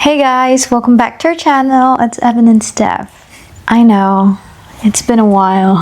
Hey guys, welcome back to our channel. It's Evan and Steph. I know, it's been a while.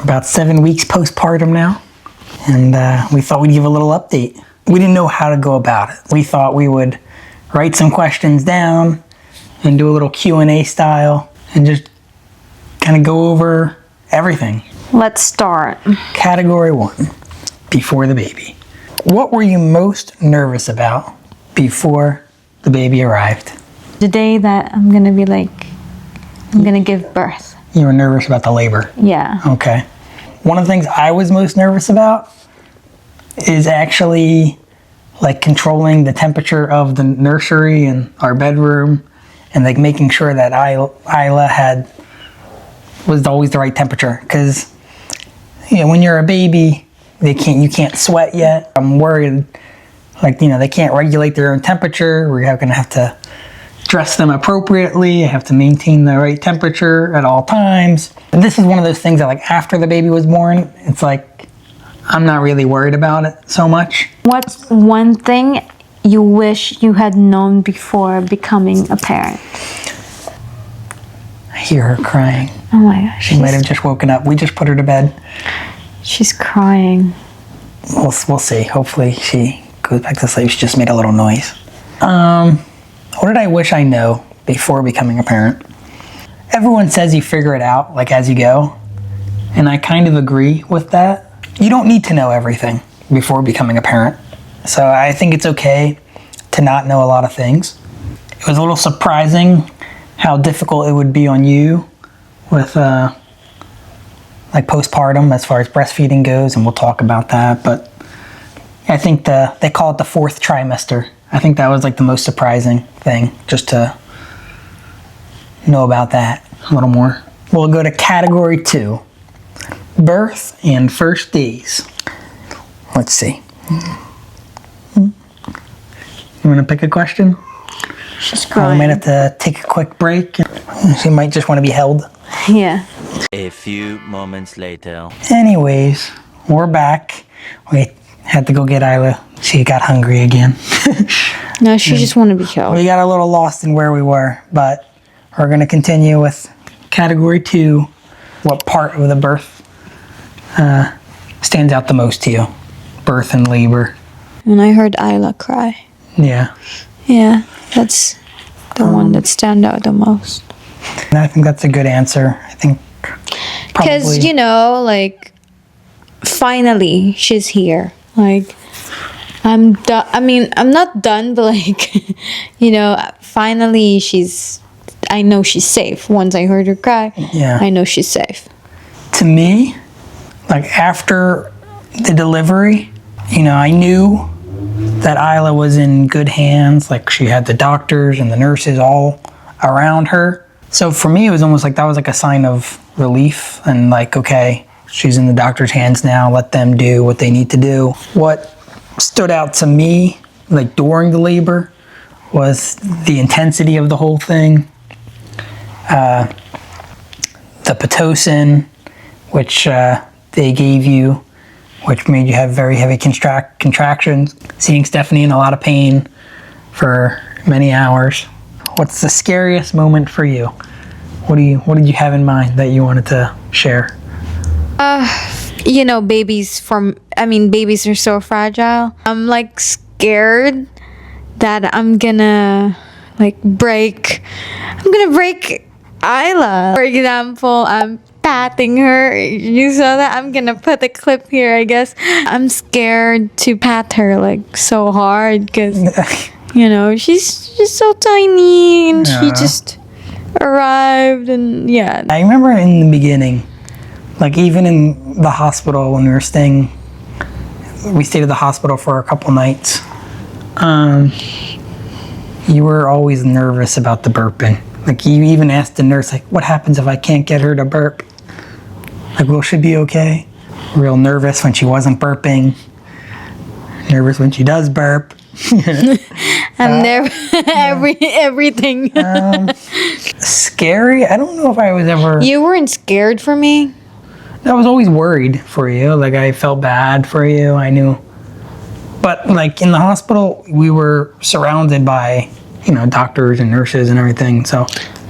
About 7 weeks postpartum now, and we thought we'd give a little update. We didn't know how to go about it. We thought we would write some questions down and do a little Q&A style and just kind of go over everything. Let's start. Category 1, before the baby. What were you most nervous about before the baby arrived? The day that I'm gonna give birth. You were nervous about the labor? Yeah. Okay. One of the things I was most nervous about is actually like controlling the temperature of the nursery and our bedroom, and like making sure that Isla was always the right temperature. Because when you're a baby, you can't sweat yet. I'm worried, they can't regulate their own temperature. We're gonna have to dress them appropriately. I have to maintain the right temperature at all times. And this is one of those things that after the baby was born, it's I'm not really worried about it so much. What's one thing you wish you had known before becoming a parent? I hear her crying. Oh my gosh. She might have just woken up. We just put her to bed. She's crying. We'll see. Hopefully she goes back to sleep. She just made a little noise. What did I wish I know before becoming a parent? Everyone says you figure it out as you go, and I kind of agree with that. You don't need to know everything before becoming a parent, so I think it's okay to not know a lot of things. It was a little surprising how difficult it would be on you with postpartum as far as breastfeeding goes, and we'll talk about that. But I think they call it the 4th trimester. I think that was the most surprising thing, just to know about that a little more. We'll go to category 2, birth and first days. Let's see. You want to pick a question? She's crying. We might have to take a quick break. She might just want to be held. Yeah. A few moments later. Anyways, we're back. We had to go get Isla. She got hungry again. No, she just wanted to be held. We got a little lost in where we were, but we're going to continue with category 2. What part of the birth stands out the most to you? Birth and labor. When I heard Isla cry. Yeah. Yeah, that's the one that stand out the most. And I think that's a good answer. I think because finally she's here. I'm done. I mean, I'm not done, but finally I know she's safe. Once I heard her cry, yeah, I know she's safe. To me, after the delivery, I knew that Isla was in good hands. She had the doctors and the nurses all around her. So for me, it was almost that was a sign of relief and okay, she's in the doctor's hands now. Let them do what they need to do. What stood out to me, during the labor, was the intensity of the whole thing. The Pitocin, which they gave you, which made you have very heavy contractions. Seeing Stephanie in a lot of pain for many hours. What's the scariest moment for you? What did you have in mind that you wanted to share? Babies are so fragile. I'm scared that I'm gonna break Isla. For example, I'm patting her. You saw that? I'm gonna put the clip here, I guess. I'm scared to pat her so hard because she's just so tiny, and she just arrived, and yeah. I remember in the beginning, even in the hospital when we stayed at the hospital for a couple nights. You were always nervous about the burping. You even asked the nurse, what happens if I can't get her to burp? Will she be okay? Real nervous when she wasn't burping. Nervous when she does burp. I'm there. Everything. Scary? I don't know if I was ever... You weren't scared for me? I was always worried for you. I felt bad for you. I knew. But in the hospital, we were surrounded by doctors and nurses and everything. So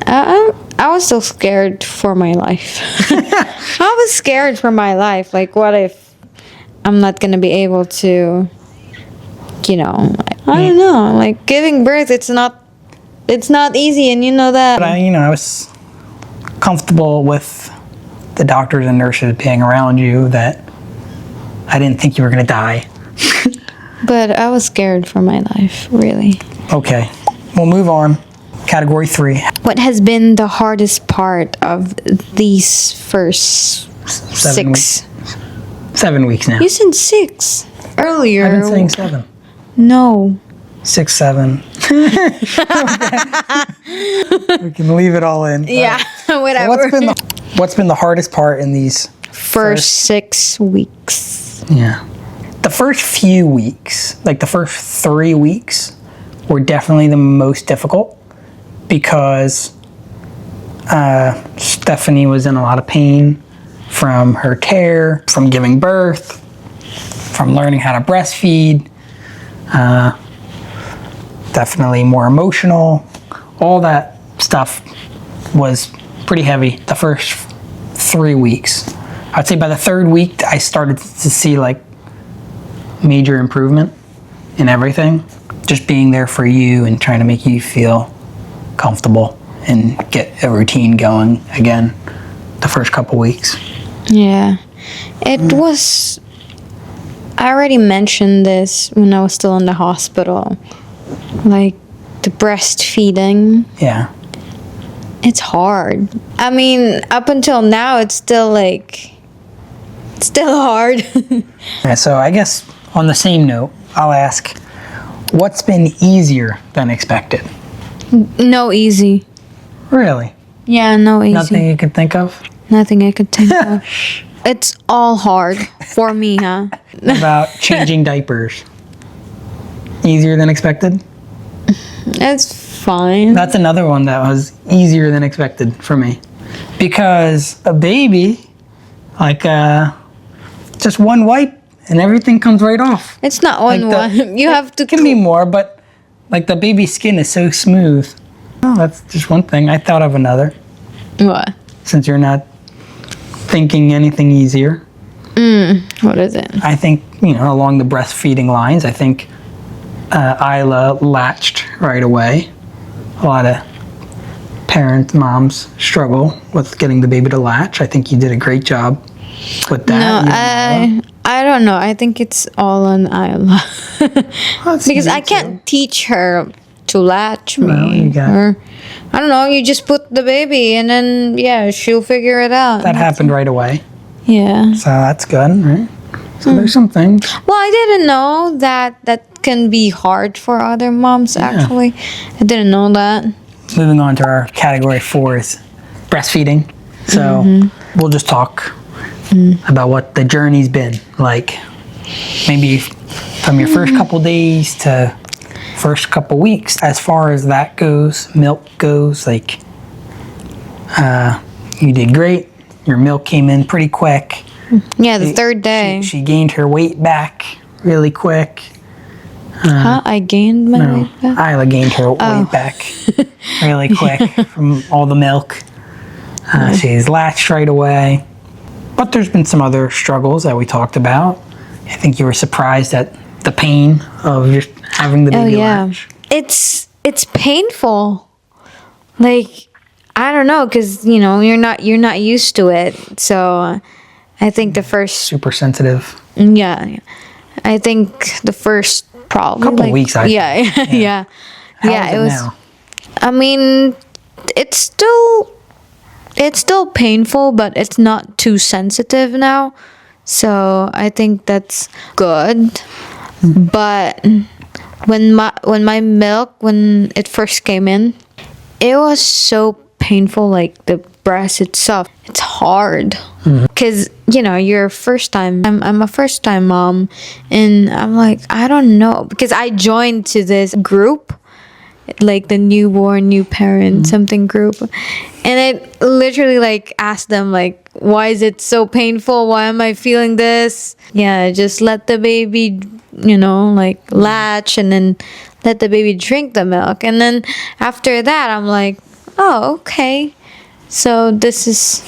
I was still scared for my life. I was scared for my life. Like, what if I'm not gonna be able to, I don't know. Like, giving birth, it's not easy, and you know that. But I was comfortable with the doctors and nurses being around you, that I didn't think you were gonna die. But I was scared for my life, really. Okay, we'll move on. Category 3. What has been the hardest part of these first 6? 7 weeks now. You said 6 earlier. I've been saying 7. No. 6, 7. We can leave it all in. Yeah, whatever. What's been the hardest part in these first 6 weeks? Yeah. The first few weeks, like the first 3 weeks, were definitely the most difficult, because Stephanie was in a lot of pain from her tear, from giving birth, from learning how to breastfeed. Definitely more emotional. All that stuff was pretty heavy the first 3 weeks. I'd say by the 3rd week, I started to see like major improvement in everything. Just being there for you and trying to make you feel comfortable and get a routine going again the first couple weeks. Yeah. It was... I already mentioned this when I was still in the hospital. Like, the breastfeeding. Yeah. It's hard. I mean, up until now, it's still hard. Yeah, so I guess on the same note, I'll ask, what's been easier than expected? No easy. Really? Yeah, no easy. Nothing you could think of? Nothing I could think of. It's all hard for me, huh? About changing diapers. Easier than expected? It's fine. That's another one that was easier than expected for me. Because a baby, like, just one wipe and everything comes right off. It's not one Like one. You have to... It can be more, but like the baby's skin is so smooth. Oh, that's just one thing. I thought of another. What? Since you're not thinking anything easier. What is it? I think, along the breastfeeding lines, I think Isla latched right away. A lot of moms struggle with getting the baby to latch. I think you did a great job with that. No, I don't know. I think it's all on Isla. Because I can't teach her to latch me. Well, you got- Or, I don't know, you just put the baby and then, yeah, she'll figure it out. That happened right away. Yeah. So that's good, right? So there's some things. Well, I didn't know that can be hard for other moms, actually. I didn't know that. Moving on to our category 4 is breastfeeding. So we'll just talk about what the journey's been like. Maybe from your first couple days to first couple weeks. As far as that goes, milk goes, like, you did great. Your milk came in pretty quick. Yeah, the 3rd day. She gained her weight back really quick. I gained my weight back? Isla gained her weight back really quick from all the milk. She's latched right away. But there's been some other struggles that we talked about. I think you were surprised at the pain of just having the baby latch. It's painful. Like, I don't know, because you're not used to it. So I think the first... Super sensitive. Yeah. I think the first probably... Couple weeks, I think. Yeah. How Yeah, is it was... now? I mean, it's still painful, but it's not too sensitive now. So I think that's good. But when my milk, when it first came in, it was so painful, like the breast itself. It's hard because you're first time. I'm a first time mom, and I'm like, I don't know, because I joined to this group, like the newborn new parent something group, and it literally like asked them like, why is it so painful? Why am I feeling this? Yeah, just let the baby like latch, and then let the baby drink the milk. And then after that, I'm like, oh, okay. So this is,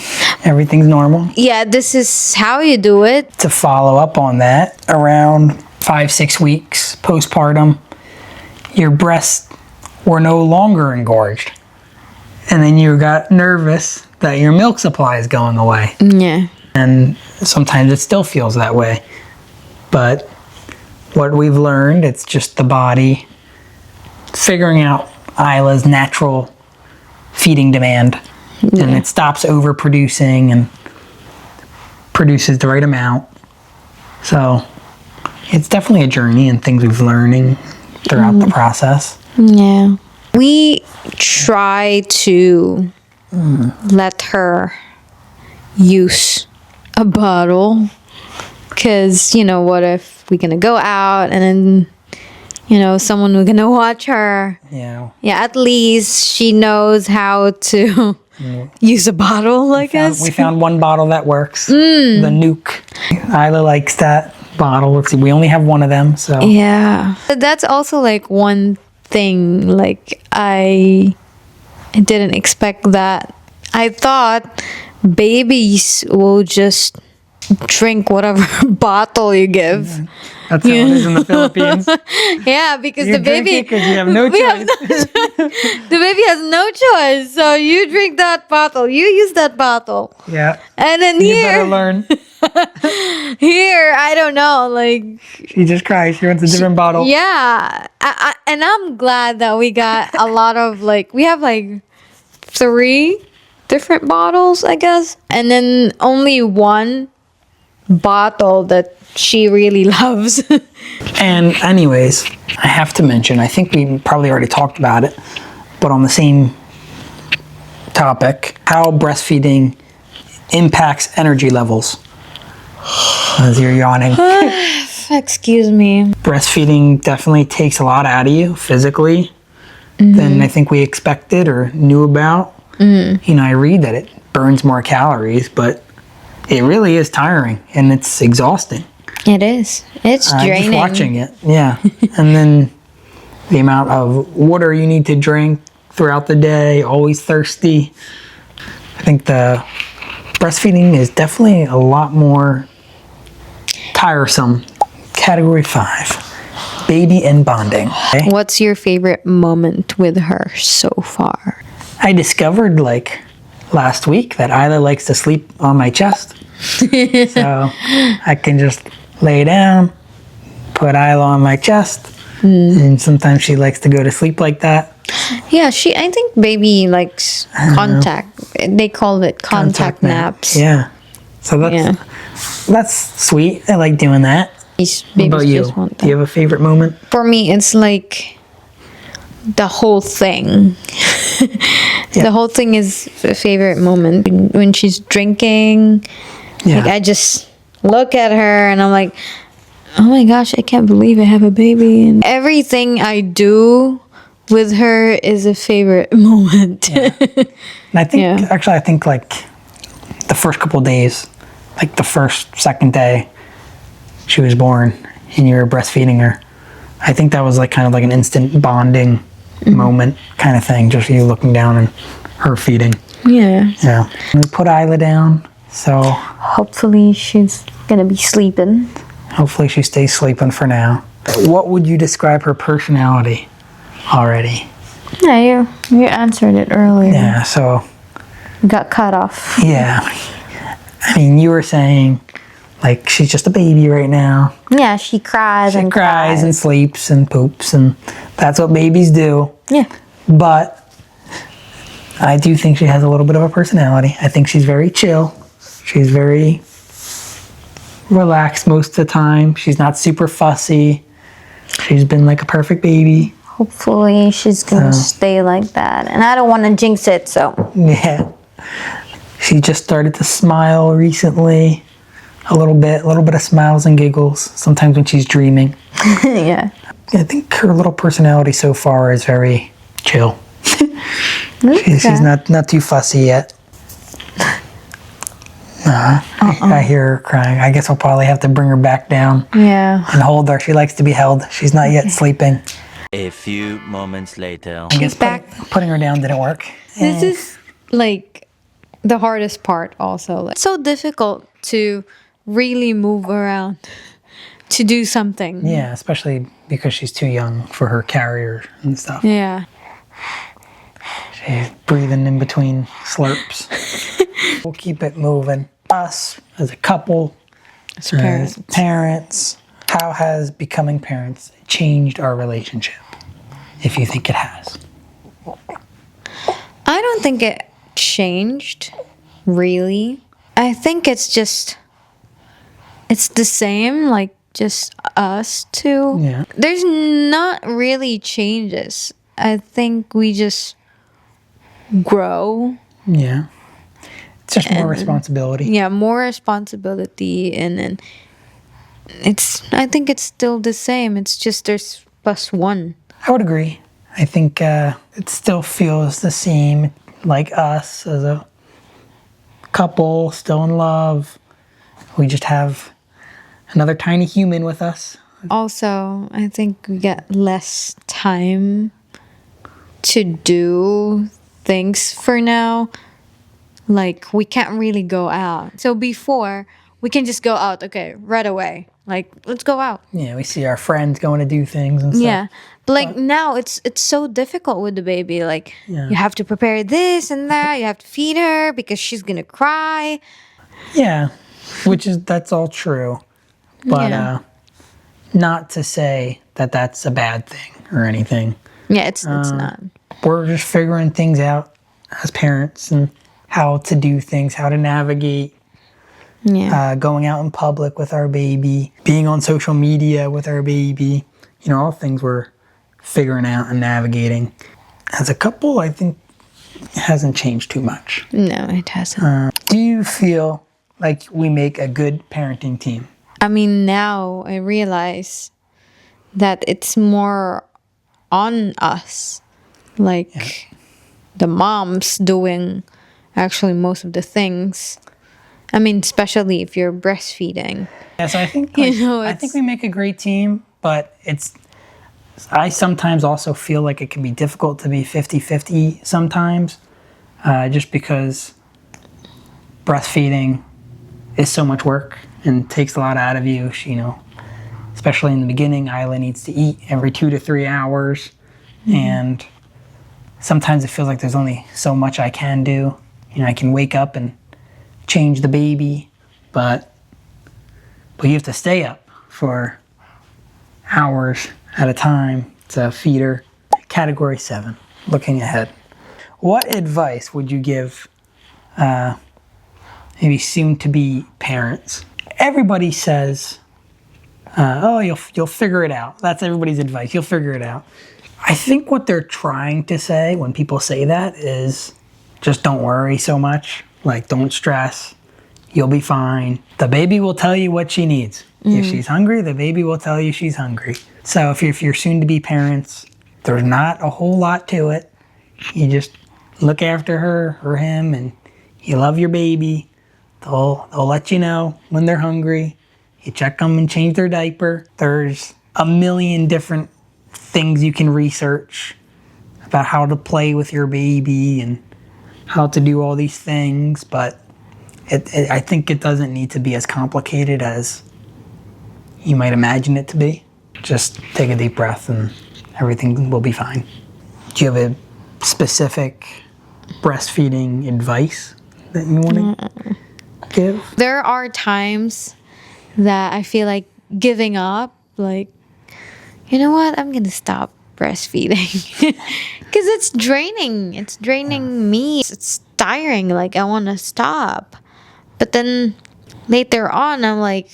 Everything's normal. yeah, this is how you do it. To follow up on that, around 5-6 weeks postpartum, your breasts were no longer engorged. And then you got nervous that your milk supply is going away. Yeah. And sometimes it still feels that way. But what we've learned, it's just the body figuring out Isla's natural feeding demand. And it stops overproducing and produces the right amount. So it's definitely a journey and things we've learning throughout the process. Yeah. We try to let her use a bottle, because, you know, what if we're gonna go out and then, you know, someone we're gonna watch her. Yeah. Yeah, at least she knows how to use a bottle, I guess. We found one bottle that works. The Nuke. Isla likes that bottle. Let's see, we only have one of them, so. Yeah. But that's also like one thing, like I didn't expect that. I thought babies will just drink whatever bottle you give. That's how it is in the Philippines. Yeah, because You the drink baby it 'cause you have no we have choice. the baby has no choice. So you drink that bottle, you use that bottle. Yeah. And then You here better learn. here, I don't know, like She just cries. She wants a different bottle. yeah. And I'm glad that we got a lot of, like, we have like 3 different bottles, I guess. And then only one bottle that she really loves. And anyways, I have to mention, I think we probably already talked about it, but on the same topic, how breastfeeding impacts energy levels. As you're yawning. Excuse me. Breastfeeding definitely takes a lot out of you physically than I think we expected or knew about. You know, I read that it burns more calories, but it really is tiring and it's exhausting. It is. It's draining. Just watching it, yeah. And then the amount of water you need to drink throughout the day, always thirsty. I think the breastfeeding is definitely a lot more tiresome. Category 5, baby and bonding. Okay? What's your favorite moment with her so far? I discovered like last week that Isla likes to sleep on my chest. So I can just lay down, put Isla on my chest, and sometimes she likes to go to sleep like that. Yeah, I think baby likes contact. They call it contact naps. Yeah. So that's sweet. I like doing that. Babies What about you? just want Do you that. have a favorite moment? For me, it's like the whole thing. The whole thing is a favorite moment. When she's drinking, Yeah. like I just look at her and I'm like, oh my gosh, I can't believe I have a baby. And everything I do with her is a favorite moment. And I think, Yeah. actually, I think like the first couple of days, like the first, second day she was born and you were breastfeeding her, I think that was like kind of like an instant bonding moment kind of thing. Just you looking down and her feeding. Yeah. Yeah. We put Isla down, so Hopefully she's gonna be sleeping. hopefully she stays sleeping for now. What would you describe her personality already? Yeah, you answered it earlier. Yeah, so Got cut off. yeah. I mean, you were saying like she's just a baby right now. Yeah, she cries She and cries and sleeps and poops, and that's what babies do. Yeah. But I do think she has a little bit of a personality. I think she's very chill. She's very relaxed most of the time. She's not super fussy. She's been like a perfect baby. Hopefully she's gonna stay like that. And I don't want to jinx it, so. Yeah. She just started to smile recently. A little bit of smiles and giggles. Sometimes when she's dreaming. Yeah. I think her little personality so far is very chill. She's not too fussy yet. I hear her crying. I guess I'll probably have to bring her back down Yeah. and hold her. She likes to be held. She's not yet sleeping. A few moments later. I guess back. putting her down didn't work. This is like the hardest part also. Like, so difficult to really move around to do something. Yeah, especially because she's too young for her carrier and stuff. Yeah. She's breathing in between slurps. We'll keep it moving. Us, as a couple, As parents. how has becoming parents changed our relationship? If you think it has. I don't think it changed, really. I think it's the same, like just us two. Yeah. There's not really changes. I think we just grow. Yeah. It's just more responsibility. Yeah, more responsibility, and then I think it's still the same. It's just there's plus one. I would agree. I think it still feels the same, like us as a couple, still in love. We just have another tiny human with us. Also, I think we get less time to do things for now. Like, we can't really go out. So before, we can just go out, okay, right away. Like, let's go out. Yeah, we see our friends going to do things and stuff. Yeah. But like now it's so difficult with the baby. Like you have to prepare this and that. You have to feed her because she's gonna cry. Yeah, that's all true. But not to say that that's a bad thing or anything. Yeah, it's not. We're just figuring things out as parents and how to do things, how to navigate. Yeah. Going out in public with our baby, being on social media with our baby. You know, all things we're figuring out and navigating. As a couple, I think it hasn't changed too much. No, it hasn't. Do you feel like we make a good parenting team? I mean, now I realize that it's more on us. Like the mom's doing actually most of the things. I mean, especially if you're breastfeeding. Yeah, so I think I think we make a great team, but I sometimes also feel like it can be difficult to be 50-50 sometimes, just because breastfeeding is so much work and takes a lot out of you. You know, especially in the beginning, Isla needs to eat every 2 to 3 hours, and sometimes it feels like there's only so much I can do. You know, I can wake up and change the baby, but you have to stay up for hours at a time to feed her. Category 7, looking ahead. What advice would you give maybe soon-to-be parents? Everybody says, oh, you'll figure it out. That's everybody's advice. You'll figure it out. I think what they're trying to say when people say that is just don't worry so much. Like, don't stress. You'll be fine. The baby will tell you what she needs. If she's hungry, the baby will tell you she's hungry. So if you're soon-to-be parents, there's not a whole lot to it. You just look after her or him, and you love your baby. They'll let you know when they're hungry. You check them and change their diaper. There's a million different things you can research about how to play with your baby and how to do all these things, but I think it doesn't need to be as complicated as you might imagine it to be. Just take a deep breath and everything will be fine. Do you have a specific breastfeeding advice that you want to give? There are times that I feel like giving up. Like, you know what? I'm going to stop breastfeeding. Because it's draining. It's draining me. It's tiring. Like, I want to stop. But then later on, I'm like,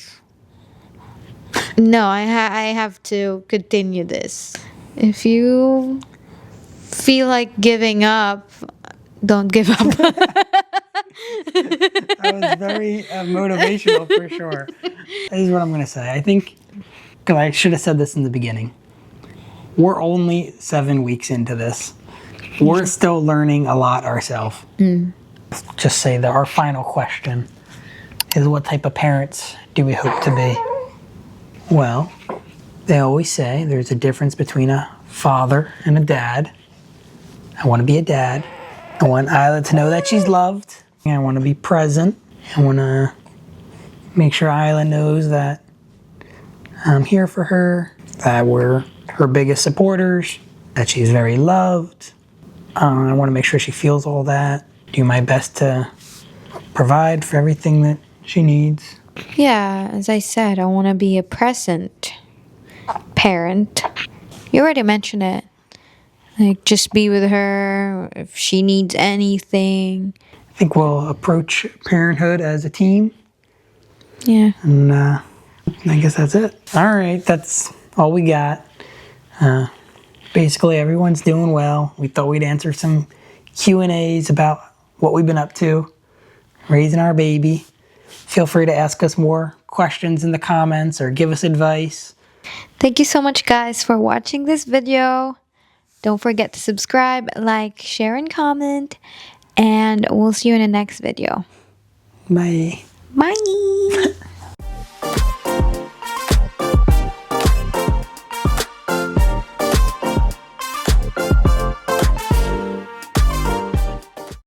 no, I have to continue this. If you feel like giving up, don't give up. That was very motivational for sure. This is what I'm going to say. I think, because I should have said this in the beginning, we're only 7 weeks into this. We're still learning a lot ourselves. Just say that our final question is, what type of parents do we hope to be? Well, they always say there's a difference between a father and a dad. I want to be a dad. I want Isla to know that she's loved. I want to be present. I want to make sure Isla knows that I'm here for her, that we're her biggest supporters, that she's very loved. I want to make sure she feels all that. Do my best to provide for everything that she needs. Yeah, as I said, I want to be a present parent. You already mentioned it. Like, just be with her if she needs anything. I think we'll approach parenthood as a team. Yeah. And I guess that's it. All right, that's all we got. Basically, everyone's doing well. We thought we'd answer some Q&As about what we've been up to, raising our baby. Feel free to ask us more questions in the comments or give us advice. Thank you so much, guys, for watching this video. Don't forget to subscribe, like, share, and comment. And we'll see you in the next video. Bye. Bye!